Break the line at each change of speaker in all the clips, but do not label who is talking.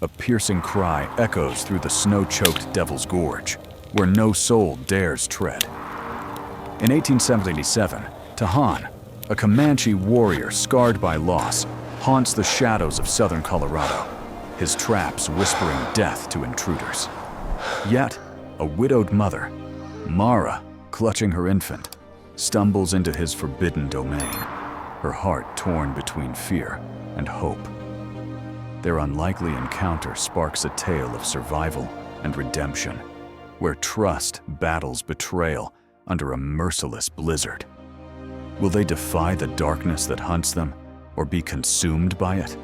A piercing cry echoes through the snow-choked Devil's Gorge, where no soul dares tread. In 1877, Tahan, a Comanche warrior scarred by loss, haunts the shadows of southern Colorado, his traps whispering death to intruders. Yet, a widowed mother, Mara, clutching her infant, stumbles into his forbidden domain, her heart torn between fear and hope. Their unlikely encounter sparks a tale of survival and redemption, where trust battles betrayal under a merciless blizzard. Will they defy the darkness that hunts them, or be consumed by it?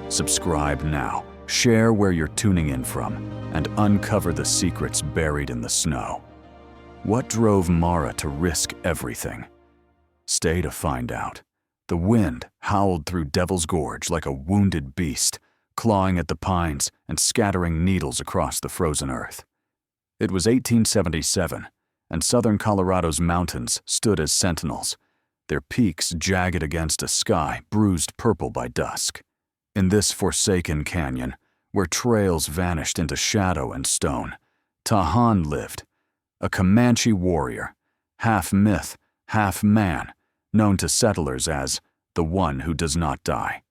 Subscribe now, share where you're tuning in from, and uncover the secrets buried in the snow. What drove Mara to risk everything? Stay to find out. The wind howled through Devil's Gorge like a wounded beast, clawing at the pines and scattering needles across the frozen earth. It was 1877, and southern Colorado's mountains stood as sentinels, their peaks jagged against a sky bruised purple by dusk. In this forsaken canyon, where trails vanished into shadow and stone, Tahan lived, a Comanche warrior, half myth, half man, known to settlers as the one who does not die.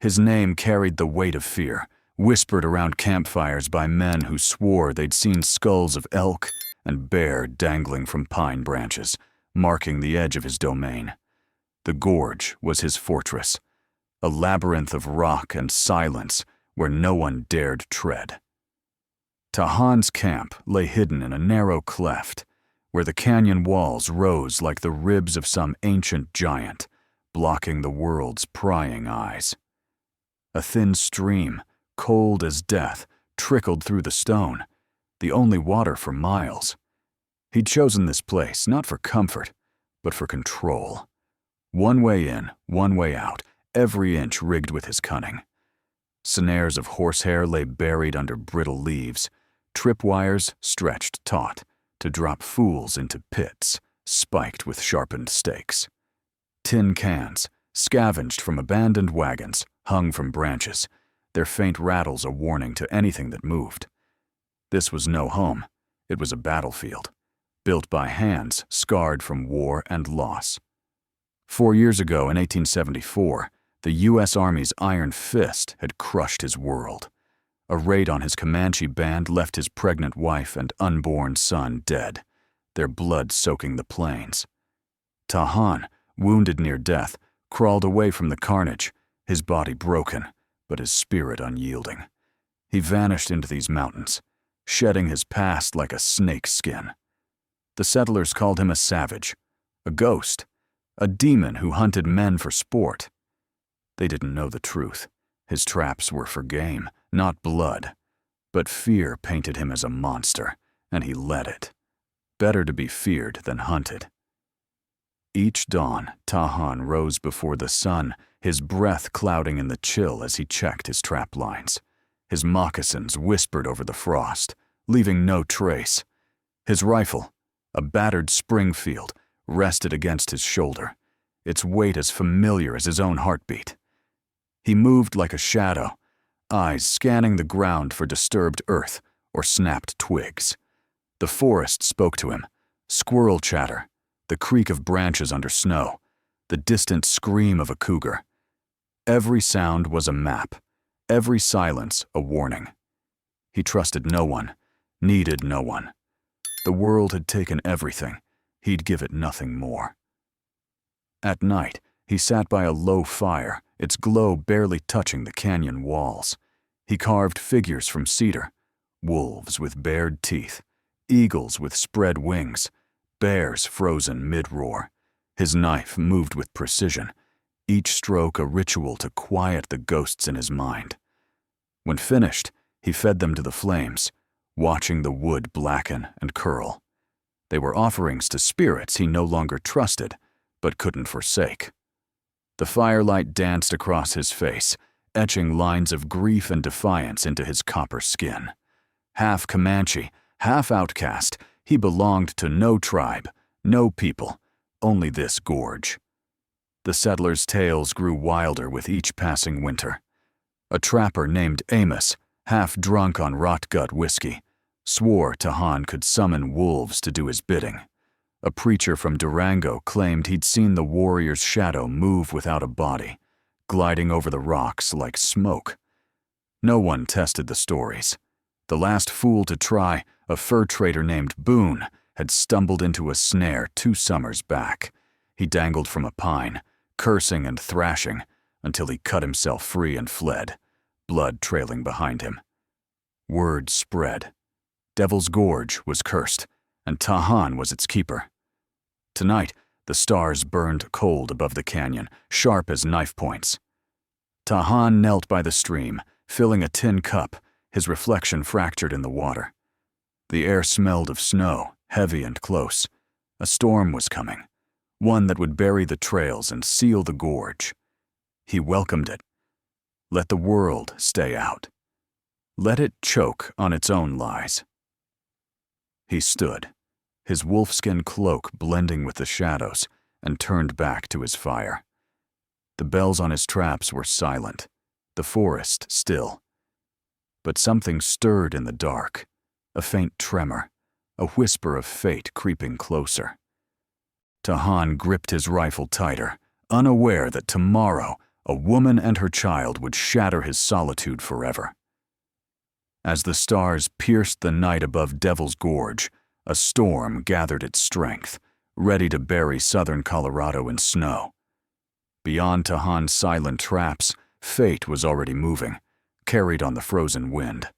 His name carried the weight of fear, whispered around campfires by men who swore they'd seen skulls of elk and bear dangling from pine branches, marking the edge of his domain. The gorge was his fortress, a labyrinth of rock and silence where no one dared tread. Tahan's camp lay hidden in a narrow cleft, where the canyon walls rose like the ribs of some ancient giant, blocking the world's prying eyes. A thin stream, cold as death, trickled through the stone, the only water for miles. He'd chosen this place not for comfort, but for control. One way in, one way out, every inch rigged with his cunning. Snares of horsehair lay buried under brittle leaves, tripwires stretched taut to drop fools into pits spiked with sharpened stakes. Tin cans, scavenged from abandoned wagons, hung from branches, their faint rattles a warning to anything that moved. This was no home. It was a battlefield, built by hands scarred from war and loss. 4 years ago, in 1874, the U.S. Army's iron fist had crushed his world. A raid on his Comanche band left his pregnant wife and unborn son dead, their blood soaking the plains. Tahan, wounded near death, crawled away from the carnage, his body broken, but his spirit unyielding. He vanished into these mountains, shedding his past like a snake's skin. The settlers called him a savage, a ghost, a demon who hunted men for sport. They didn't know the truth. His traps were for game, not blood. But fear painted him as a monster, and he let it. Better to be feared than hunted. Each dawn, Tahan rose before the sun, his breath clouding in the chill as he checked his trap lines. His moccasins whispered over the frost, leaving no trace. His rifle, a battered Springfield, rested against his shoulder, its weight as familiar as his own heartbeat. He moved like a shadow, eyes scanning the ground for disturbed earth or snapped twigs. The forest spoke to him, squirrel chatter, the creak of branches under snow, the distant scream of a cougar. Every sound was a map, every silence a warning. He trusted no one, needed no one. The world had taken everything. He'd give it nothing more. At night, he sat by a low fire, its glow barely touching the canyon walls. He carved figures from cedar, wolves with bared teeth, eagles with spread wings, bears frozen mid-roar. His knife moved with precision, each stroke a ritual to quiet the ghosts in his mind. When finished, he fed them to the flames, watching the wood blacken and curl. They were offerings to spirits he no longer trusted, but couldn't forsake. The firelight danced across his face, etching lines of grief and defiance into his copper skin. Half Comanche, half outcast, he belonged to no tribe, no people, only this gorge. The settlers' tales grew wilder with each passing winter. A trapper named Amos, half drunk on rot-gut whiskey, swore Tahan could summon wolves to do his bidding. A preacher from Durango claimed he'd seen the warrior's shadow move without a body, gliding over the rocks like smoke. No one tested the stories. The last fool to try, a fur trader named Boone, had stumbled into a snare 2 summers back. He dangled from a pine, cursing and thrashing, until he cut himself free and fled, blood trailing behind him. Word spread. Devil's Gorge was cursed, and Tahan was its keeper. Tonight, the stars burned cold above the canyon, sharp as knife points. Tahan knelt by the stream, filling a tin cup, his reflection fractured in the water. The air smelled of snow, heavy and close. A storm was coming, one that would bury the trails and seal the gorge. He welcomed it. Let the world stay out. Let it choke on its own lies. He stood, his wolfskin cloak blending with the shadows, and turned back to his fire. The bells on his traps were silent, the forest still. But something stirred in the dark, a faint tremor, a whisper of fate creeping closer. Tahan gripped his rifle tighter, unaware that tomorrow a woman and her child would shatter his solitude forever. As the stars pierced the night above Devil's Gorge, a storm gathered its strength, ready to bury southern Colorado in snow. Beyond Tahan's silent traps, fate was already moving, carried on the frozen wind.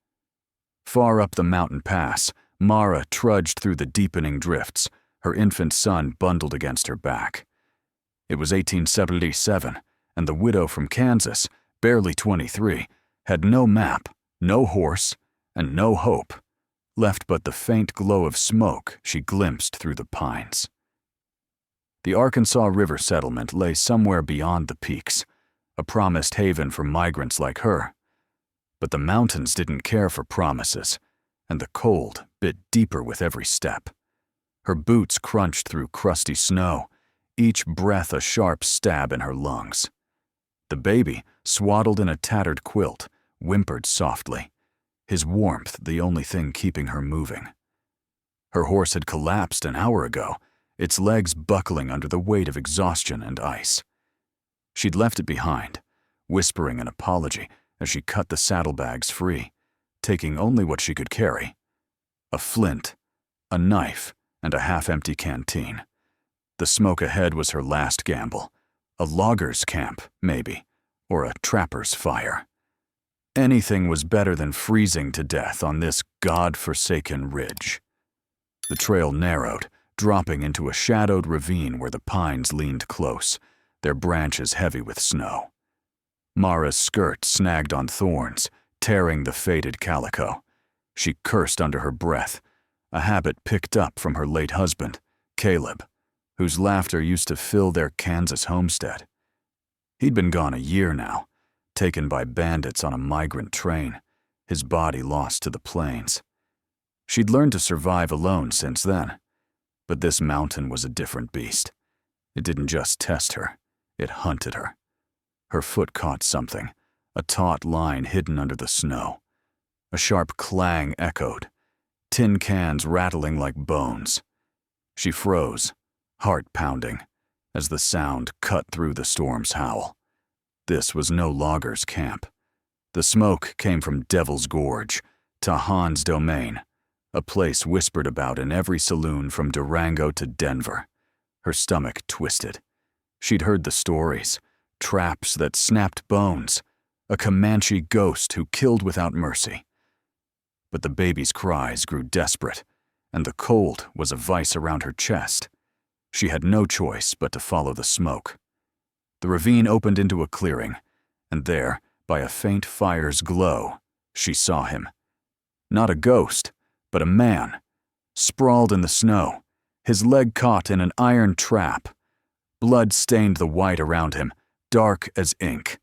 Far up the mountain pass, Mara trudged through the deepening drifts, her infant son bundled against her back. It was 1877, and the widow from Kansas, barely 23, had no map, no horse, and no hope, left but the faint glow of smoke she glimpsed through the pines. The Arkansas River settlement lay somewhere beyond the peaks, a promised haven for migrants like her. But the mountains didn't care for promises, and the cold bit deeper with every step. Her boots crunched through crusty snow, each breath a sharp stab in her lungs. The baby, swaddled in a tattered quilt, whimpered softly, his warmth the only thing keeping her moving. Her horse had collapsed an hour ago, its legs buckling under the weight of exhaustion and ice. She'd left it behind, whispering an apology as she cut the saddlebags free, taking only what she could carry: a flint, a knife, and a half-empty canteen. The smoke ahead was her last gamble, a logger's camp, maybe, or a trapper's fire. Anything was better than freezing to death on this God-forsaken ridge. The trail narrowed, dropping into a shadowed ravine where the pines leaned close, their branches heavy with snow. Mara's skirt snagged on thorns, tearing the faded calico. She cursed under her breath, a habit picked up from her late husband, Caleb, whose laughter used to fill their Kansas homestead. He'd been gone a year now, taken by bandits on a migrant train, his body lost to the plains. She'd learned to survive alone since then, but this mountain was a different beast. It didn't just test her, it hunted her. Her foot caught something, a taut line hidden under the snow. A sharp clang echoed, tin cans rattling like bones. She froze, heart pounding, as the sound cut through the storm's howl. This was no logger's camp. The smoke came from Devil's Gorge, Tahan's domain, a place whispered about in every saloon from Durango to Denver. Her stomach twisted. She'd heard the stories, traps that snapped bones, a Comanche ghost who killed without mercy. But the baby's cries grew desperate, and the cold was a vice around her chest. She had no choice but to follow the smoke. The ravine opened into a clearing, and there, by a faint fire's glow, she saw him. Not a ghost, but a man, sprawled in the snow, his leg caught in an iron trap. Blood stained the white around him, dark as ink.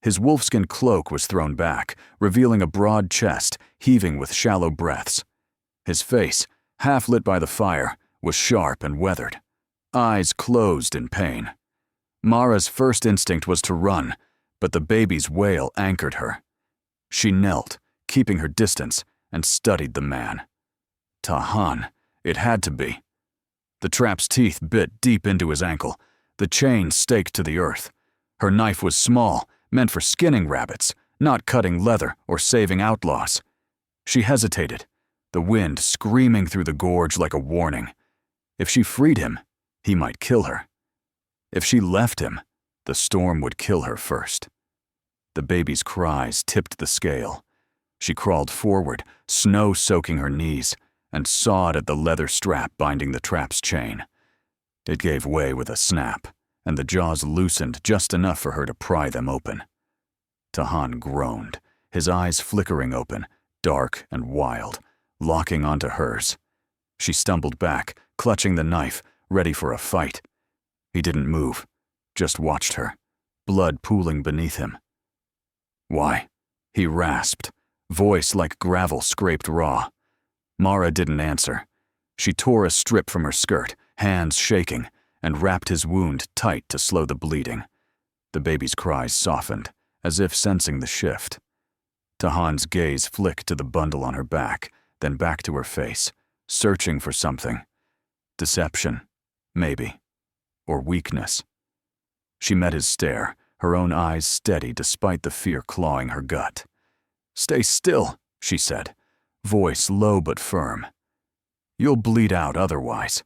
His wolfskin cloak was thrown back, revealing a broad chest, heaving with shallow breaths. His face, half lit by the fire, was sharp and weathered, eyes closed in pain. Mara's first instinct was to run, but the baby's wail anchored her. She knelt, keeping her distance, and studied the man. Tahan, it had to be. The trap's teeth bit deep into his ankle, the chain staked to the earth. Her knife was small, meant for skinning rabbits, not cutting leather or saving outlaws. She hesitated, the wind screaming through the gorge like a warning. If she freed him, he might kill her. If she left him, the storm would kill her first. The baby's cries tipped the scale. She crawled forward, snow soaking her knees, and sawed at the leather strap binding the trap's chain. It gave way with a snap, and the jaws loosened just enough for her to pry them open. Tahan groaned, his eyes flickering open, dark and wild, locking onto hers. She stumbled back, clutching the knife, ready for a fight. He didn't move, just watched her, blood pooling beneath him. "Why?" he rasped, voice like gravel scraped raw. Mara didn't answer. She tore a strip from her skirt, hands shaking, and wrapped his wound tight to slow the bleeding. The baby's cries softened, as if sensing the shift. Tahan's gaze flicked to the bundle on her back, then back to her face, searching for something. Deception, maybe, or weakness. She met his stare, her own eyes steady despite the fear clawing her gut. "Stay still," she said, voice low but firm. "You'll bleed out otherwise."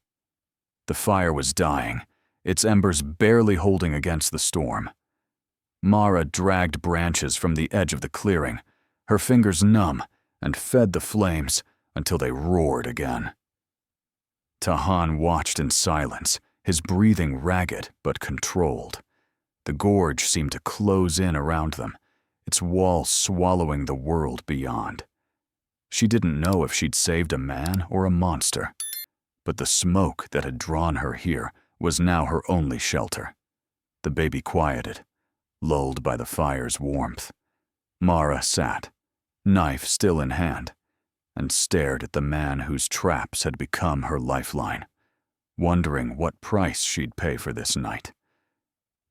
The fire was dying, its embers barely holding against the storm. Mara dragged branches from the edge of the clearing, her fingers numb, and fed the flames until they roared again. Tahan watched in silence, his breathing ragged but controlled. The gorge seemed to close in around them, its walls swallowing the world beyond. She didn't know if she'd saved a man or a monster, but the smoke that had drawn her here was now her only shelter. The baby quieted, lulled by the fire's warmth. Mara sat, knife still in hand, and stared at the man whose traps had become her lifeline, wondering what price she'd pay for this night.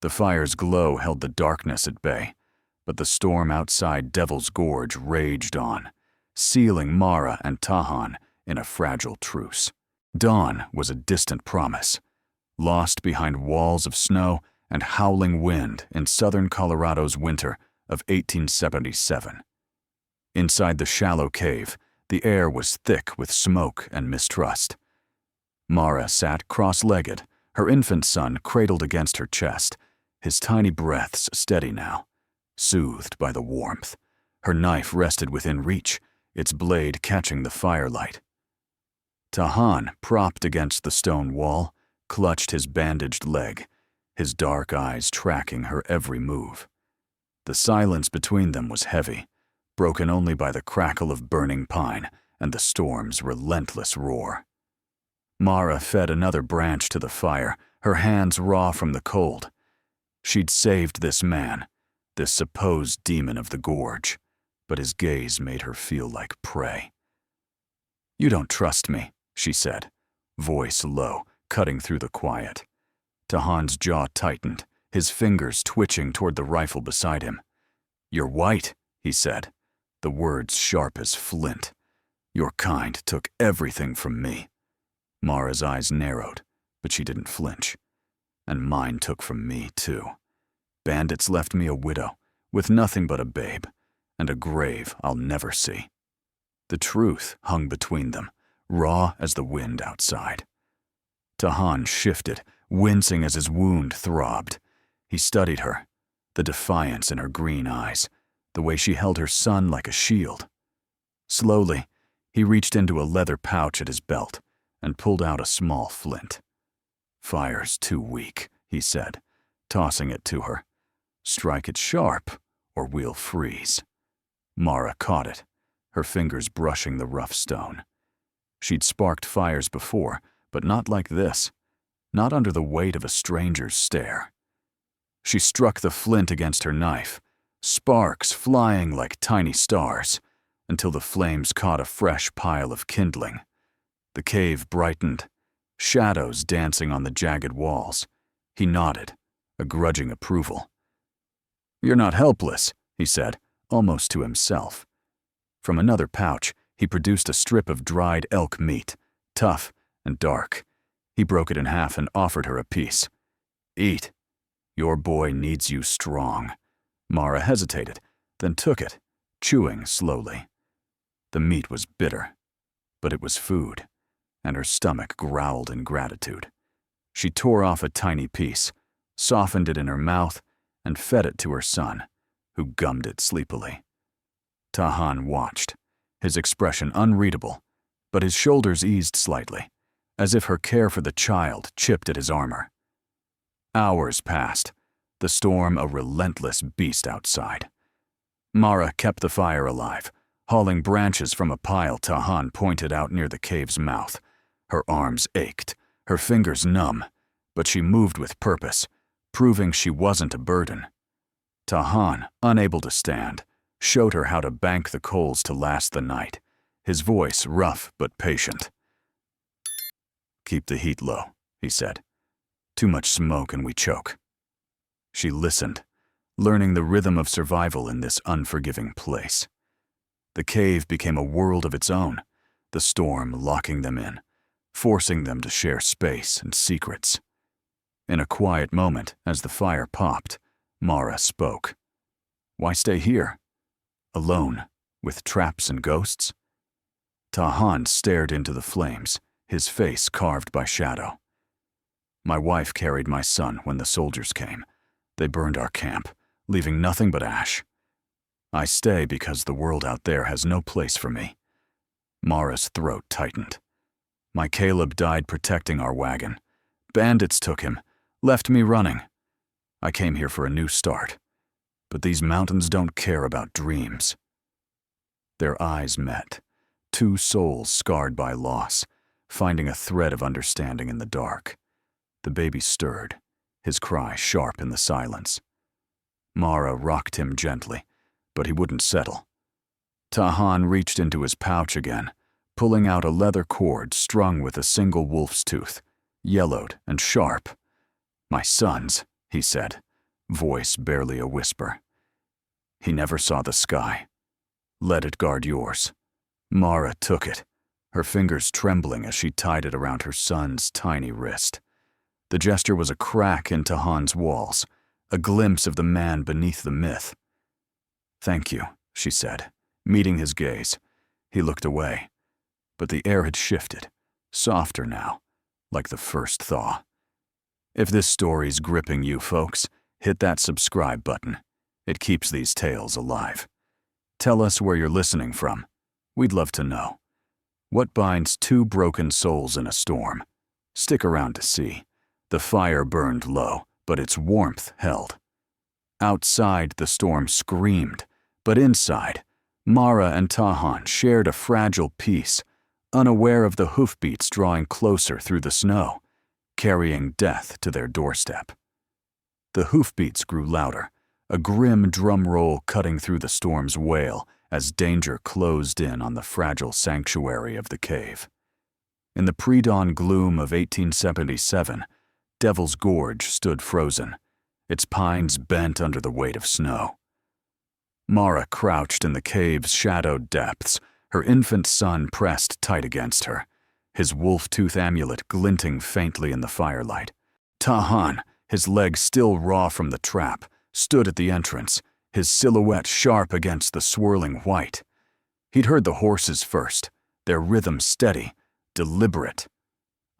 The fire's glow held the darkness at bay, but the storm outside Devil's Gorge raged on, sealing Mara and Tahan in a fragile truce. Dawn was a distant promise, lost behind walls of snow and howling wind in southern Colorado's winter of 1877. Inside the shallow cave, the air was thick with smoke and mistrust. Mara sat cross-legged, her infant son cradled against her chest, his tiny breaths steady now, soothed by the warmth. Her knife rested within reach, its blade catching the firelight. Tahan, propped against the stone wall, clutched his bandaged leg, his dark eyes tracking her every move. The silence between them was heavy, broken only by the crackle of burning pine and the storm's relentless roar. Mara fed another branch to the fire, her hands raw from the cold. She'd saved this man, this supposed demon of the gorge, but his gaze made her feel like prey. "You don't trust me," she said, voice low, cutting through the quiet. Tahan's jaw tightened, his fingers twitching toward the rifle beside him. "You're white," he said, the words sharp as flint. "Your kind took everything from me." Mara's eyes narrowed, but she didn't flinch. "And mine took from me, too. Bandits left me a widow, with nothing but a babe, and a grave I'll never see." The truth hung between them, raw as the wind outside. Tahan shifted, wincing as his wound throbbed. He studied her, the defiance in her green eyes, the way she held her son like a shield. Slowly, he reached into a leather pouch at his belt and pulled out a small flint. "Fire's too weak," he said, tossing it to her. "Strike it sharp, or we'll freeze." Mara caught it, her fingers brushing the rough stone. She'd sparked fires before, but not like this, not under the weight of a stranger's stare. She struck the flint against her knife, sparks flying like tiny stars, until the flames caught a fresh pile of kindling. The cave brightened, shadows dancing on the jagged walls. He nodded, a grudging approval. "You're not helpless," he said, almost to himself. From another pouch, he produced a strip of dried elk meat, tough and dark. He broke it in half and offered her a piece. "Eat. Your boy needs you strong." Mara hesitated, then took it, chewing slowly. The meat was bitter, but it was food, and her stomach growled in gratitude. She tore off a tiny piece, softened it in her mouth, and fed it to her son, who gummed it sleepily. Tahan watched, his expression unreadable, but his shoulders eased slightly, as if her care for the child chipped at his armor. Hours passed, the storm a relentless beast outside. Mara kept the fire alive, hauling branches from a pile Tahan pointed out near the cave's mouth. Her arms ached, her fingers numb, but she moved with purpose, proving she wasn't a burden. Tahan, unable to stand, showed her how to bank the coals to last the night, his voice rough but patient. "Keep the heat low," he said. "Too much smoke and we choke." She listened, learning the rhythm of survival in this unforgiving place. The cave became a world of its own, the storm locking them in, forcing them to share space and secrets. In a quiet moment, as the fire popped, Mara spoke. "Why stay here? Alone, with traps and ghosts?" Tahan stared into the flames, his face carved by shadow. "My wife carried my son when the soldiers came. They burned our camp, leaving nothing but ash. I stay because the world out there has no place for me." Mara's throat tightened. "My Caleb died protecting our wagon. Bandits took him, left me running. I came here for a new start. But these mountains don't care about dreams." Their eyes met, two souls scarred by loss, finding a thread of understanding in the dark. The baby stirred, his cry sharp in the silence. Mara rocked him gently, but he wouldn't settle. Tahan reached into his pouch again, pulling out a leather cord strung with a single wolf's tooth, yellowed and sharp. "My son's," he said, voice barely a whisper. "He never saw the sky. Let it guard yours." Mara took it, her fingers trembling as she tied it around her son's tiny wrist. The gesture was a crack in Tahan's walls, a glimpse of the man beneath the myth. "Thank you," she said, meeting his gaze. He looked away, but the air had shifted, softer now, like the first thaw. If this story's gripping you folks, hit that subscribe button. It keeps these tales alive. Tell us where you're listening from. We'd love to know. What binds two broken souls in a storm? Stick around to see. The fire burned low, but its warmth held. Outside, the storm screamed, but inside, Mara and Tahan shared a fragile peace, unaware of the hoofbeats drawing closer through the snow, carrying death to their doorstep. The hoofbeats grew louder, a grim drum roll cutting through the storm's wail as danger closed in on the fragile sanctuary of the cave. In the pre-dawn gloom of 1877, Devil's Gorge stood frozen, its pines bent under the weight of snow. Mara crouched in the cave's shadowed depths, her infant son pressed tight against her, his wolf-tooth amulet glinting faintly in the firelight. Tahan, his legs still raw from the trap, stood at the entrance, his silhouette sharp against the swirling white. He'd heard the horses first, their rhythm steady, deliberate.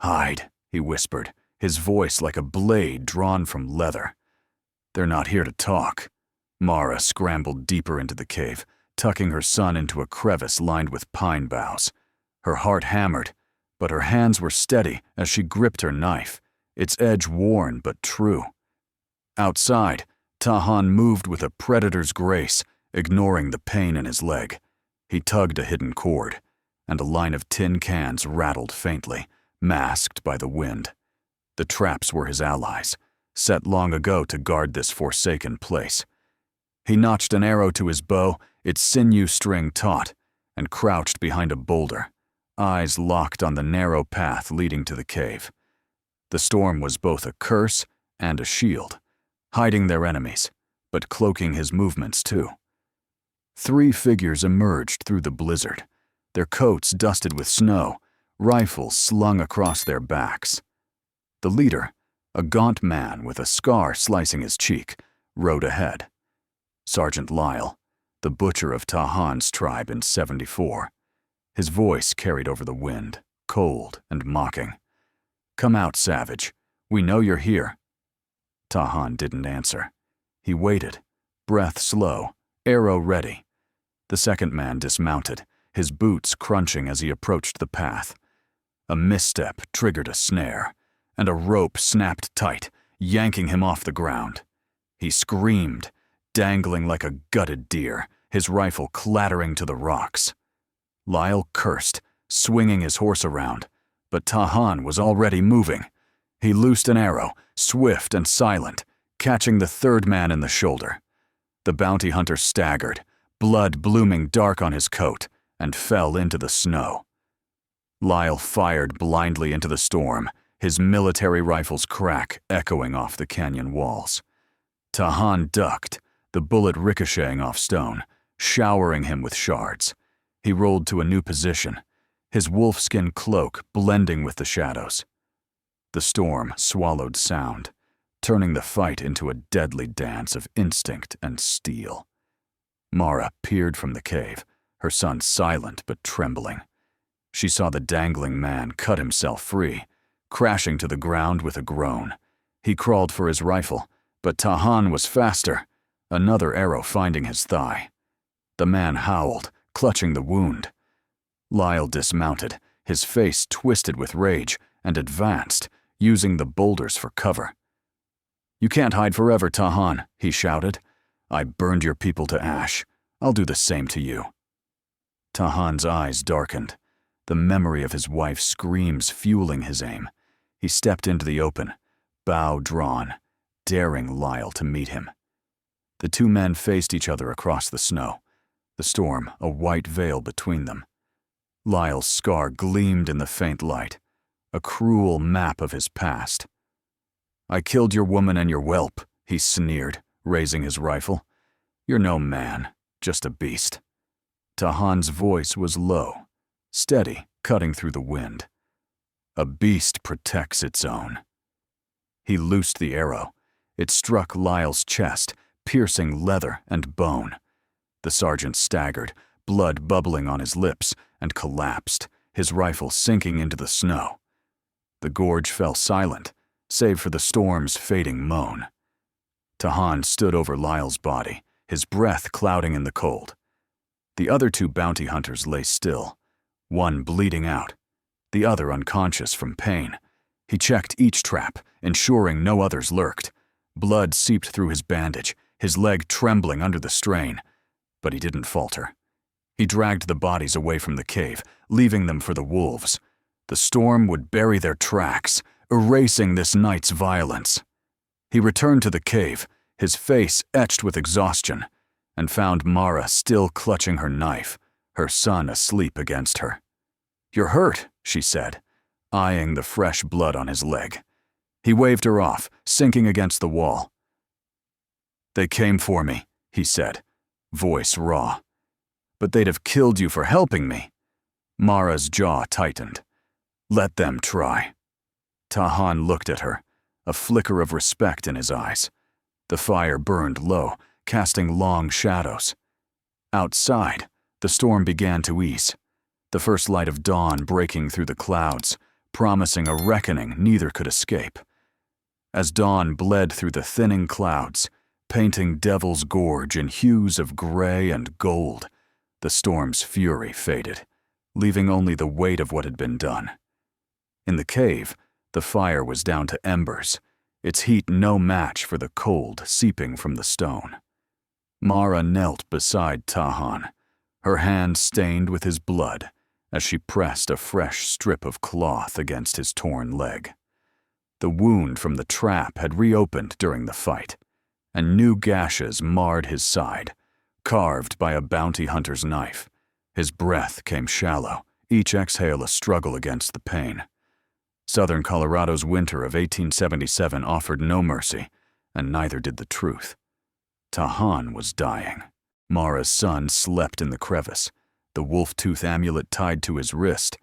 "Hide," he whispered, his voice like a blade drawn from leather. "They're not here to talk." Mara scrambled deeper into the cave, tucking her son into a crevice lined with pine boughs. Her heart hammered, but her hands were steady as she gripped her knife, its edge worn but true. Outside, Tahan moved with a predator's grace, ignoring the pain in his leg. He tugged a hidden cord, and a line of tin cans rattled faintly, masked by the wind. The traps were his allies, set long ago to guard this forsaken place. He notched an arrow to his bow, its sinew string taut, and crouched behind a boulder, eyes locked on the narrow path leading to the cave. The storm was both a curse and a shield, hiding their enemies, but cloaking his movements too. 3 figures emerged through the blizzard, their coats dusted with snow, rifles slung across their backs. The leader, a gaunt man with a scar slicing his cheek, rode ahead. Sergeant Lyle, the butcher of Tahan's tribe in '74. His voice carried over the wind, cold and mocking. "Come out, savage. We know you're here." Tahan didn't answer. He waited, breath slow, arrow ready. The second man dismounted, his boots crunching as he approached the path. A misstep triggered a snare, and a rope snapped tight, yanking him off the ground. He screamed, dangling like a gutted deer, his rifle clattering to the rocks. Lyle cursed, swinging his horse around, but Tahan was already moving. He loosed an arrow, swift and silent, catching the third man in the shoulder. The bounty hunter staggered, blood blooming dark on his coat, and fell into the snow. Lyle fired blindly into the storm, his military rifle's crack echoing off the canyon walls. Tahan ducked, the bullet ricocheting off stone, showering him with shards. He rolled to a new position, his wolfskin cloak blending with the shadows. The storm swallowed sound, turning the fight into a deadly dance of instinct and steel. Mara peered from the cave, her son silent but trembling. She saw the dangling man cut himself free, crashing to the ground with a groan. He crawled for his rifle, but Tahan was faster, another arrow finding his thigh. The man howled, clutching the wound. Lyle dismounted, his face twisted with rage, and advanced, using the boulders for cover. "You can't hide forever, Tahan," he shouted. "I burned your people to ash. I'll do the same to you." Tahan's eyes darkened, the memory of his wife's screams fueling his aim. He stepped into the open, bow drawn, daring Lyle to meet him. The 2 men faced each other across the snow, the storm a white veil between them. Lyle's scar gleamed in the faint light, a cruel map of his past. "I killed your woman and your whelp," he sneered, raising his rifle. "You're no man, just a beast." Tahan's voice was low, steady, cutting through the wind. "A beast protects its own." He loosed the arrow. It struck Lyle's chest, piercing leather and bone. The sergeant staggered, blood bubbling on his lips, and collapsed, his rifle sinking into the snow. The gorge fell silent, save for the storm's fading moan. Tahan stood over Lyle's body, his breath clouding in the cold. The other 2 bounty hunters lay still, one bleeding out, the other unconscious from pain. He checked each trap, ensuring no others lurked. Blood seeped through his bandage, his leg trembling under the strain, but he didn't falter. He dragged the bodies away from the cave, leaving them for the wolves. The storm would bury their tracks, erasing this night's violence. He returned to the cave, his face etched with exhaustion, and found Mara still clutching her knife, her son asleep against her. "You're hurt," she said, eyeing the fresh blood on his leg. He waved her off, sinking against the wall. "They came for me," he said, voice raw. "But they'd have killed you for helping me." Mara's jaw tightened. "Let them try." Tahan looked at her, a flicker of respect in his eyes. The fire burned low, casting long shadows. Outside, the storm began to ease, the first light of dawn breaking through the clouds, promising a reckoning neither could escape. As dawn bled through the thinning clouds, painting Devil's Gorge in hues of gray and gold, the storm's fury faded, leaving only the weight of what had been done. In the cave, the fire was down to embers, its heat no match for the cold seeping from the stone. Mara knelt beside Tahan, her hand stained with his blood as she pressed a fresh strip of cloth against his torn leg. The wound from the trap had reopened during the fight, and new gashes marred his side, carved by a bounty hunter's knife. His breath came shallow, each exhale a struggle against the pain. Southern Colorado's winter of 1877 offered no mercy, and neither did the truth. Tahan was dying. Mara's son slept in the crevice, the wolf-tooth amulet tied to his wrist,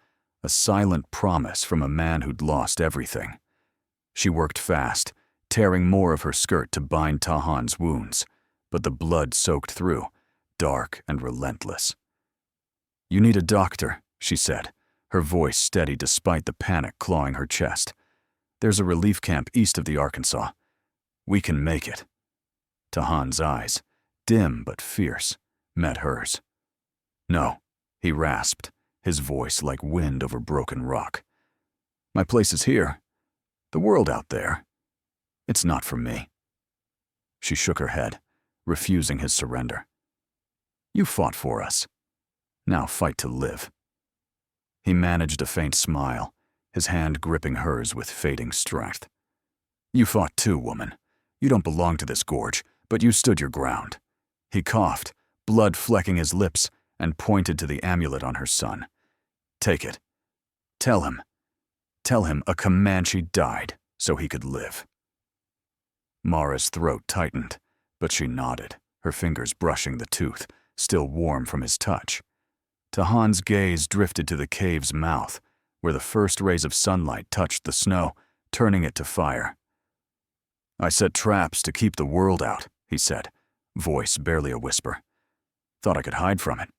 a silent promise from a man who'd lost everything. She worked fast, tearing more of her skirt to bind Tahan's wounds, but the blood soaked through, dark and relentless. "You need a doctor," she said, her voice steady despite the panic clawing her chest. "There's a relief camp east of the Arkansas. We can make it." Tahan's eyes, dim but fierce, met hers. "No," he rasped, his voice like wind over broken rock. "My place is here. The world out there. It's not for me." She shook her head, refusing his surrender. "You fought for us. Now fight to live." He managed a faint smile, his hand gripping hers with fading strength. "You fought too, woman. You don't belong to this gorge, but you stood your ground." He coughed, blood flecking his lips, and pointed to the amulet on her son. "Take it. Tell him a Comanche died so he could live." Mara's throat tightened, but she nodded, her fingers brushing the tooth, still warm from his touch. Tahan's gaze drifted to the cave's mouth, where the first rays of sunlight touched the snow, turning it to fire. "I set traps to keep the world out," he said, voice barely a whisper. "Thought I could hide from it.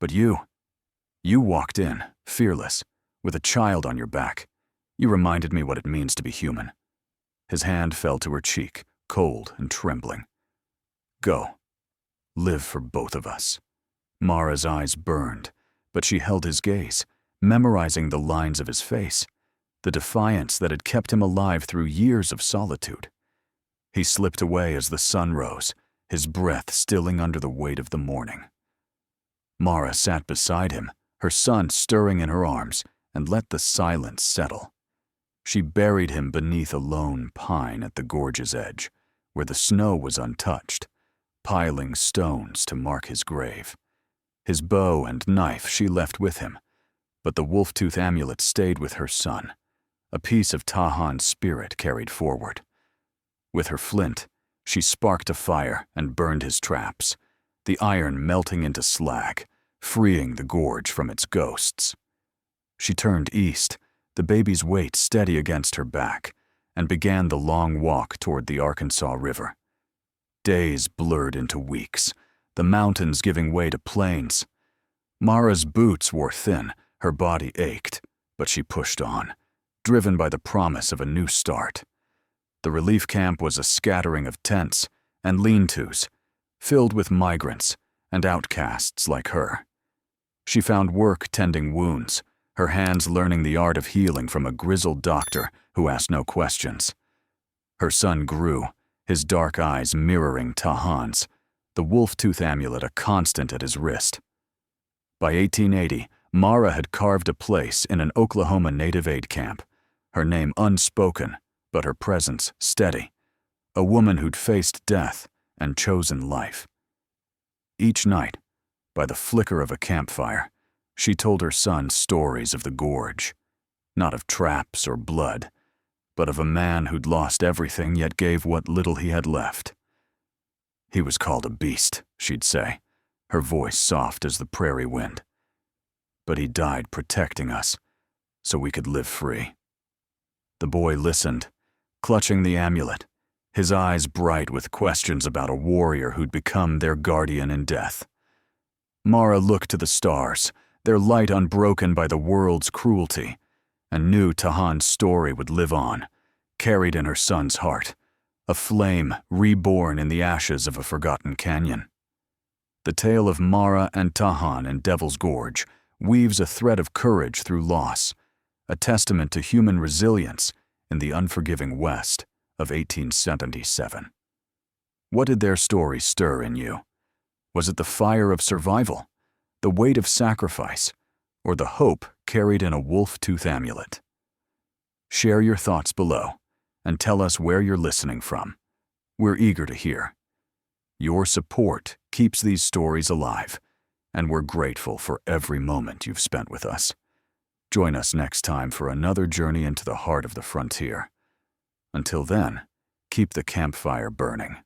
But you walked in, fearless, with a child on your back. You reminded me what it means to be human." His hand fell to her cheek, cold and trembling. "Go. Live for both of us." Mara's eyes burned, but she held his gaze, memorizing the lines of his face, the defiance that had kept him alive through years of solitude. He slipped away as the sun rose, his breath stilling under the weight of the morning. Mara sat beside him, her son stirring in her arms, and let the silence settle. She buried him beneath a lone pine at the gorge's edge, where the snow was untouched, piling stones to mark his grave. His bow and knife she left with him, but the wolf-tooth amulet stayed with her son, a piece of Tahan's spirit carried forward. With her flint, she sparked a fire and burned his traps, the iron melting into slag, freeing the gorge from its ghosts. She turned east, the baby's weight steady against her back, and began the long walk toward the Arkansas River. Days blurred into weeks, the mountains giving way to plains. Mara's boots wore thin, her body ached, but she pushed on, driven by the promise of a new start. The relief camp was a scattering of tents and lean-tos, filled with migrants and outcasts like her. She found work tending wounds, her hands learning the art of healing from a grizzled doctor who asked no questions. Her son grew, his dark eyes mirroring Tahan's, the wolf-tooth amulet a constant at his wrist. By 1880, Mara had carved a place in an Oklahoma native aid camp, her name unspoken, but her presence steady, a woman who'd faced death and chosen life. Each night, by the flicker of a campfire, she told her son stories of the gorge, not of traps or blood, but of a man who'd lost everything yet gave what little he had left. "He was called a beast," she'd say, her voice soft as the prairie wind. "But he died protecting us, so we could live free." The boy listened, clutching the amulet, his eyes bright with questions about a warrior who'd become their guardian in death. Mara looked to the stars, their light unbroken by the world's cruelty, and knew Tahan's story would live on, carried in her son's heart, a flame reborn in the ashes of a forgotten canyon. The tale of Mara and Tahan in Devil's Gorge weaves a thread of courage through loss, a testament to human resilience in the unforgiving West of 1877. What did their story stir in you? Was it the fire of survival, the weight of sacrifice, or the hope carried in a wolf-tooth amulet? Share your thoughts below and tell us where you're listening from. We're eager to hear. Your support keeps these stories alive, and we're grateful for every moment you've spent with us. Join us next time for another journey into the heart of the frontier. Until then, keep the campfire burning.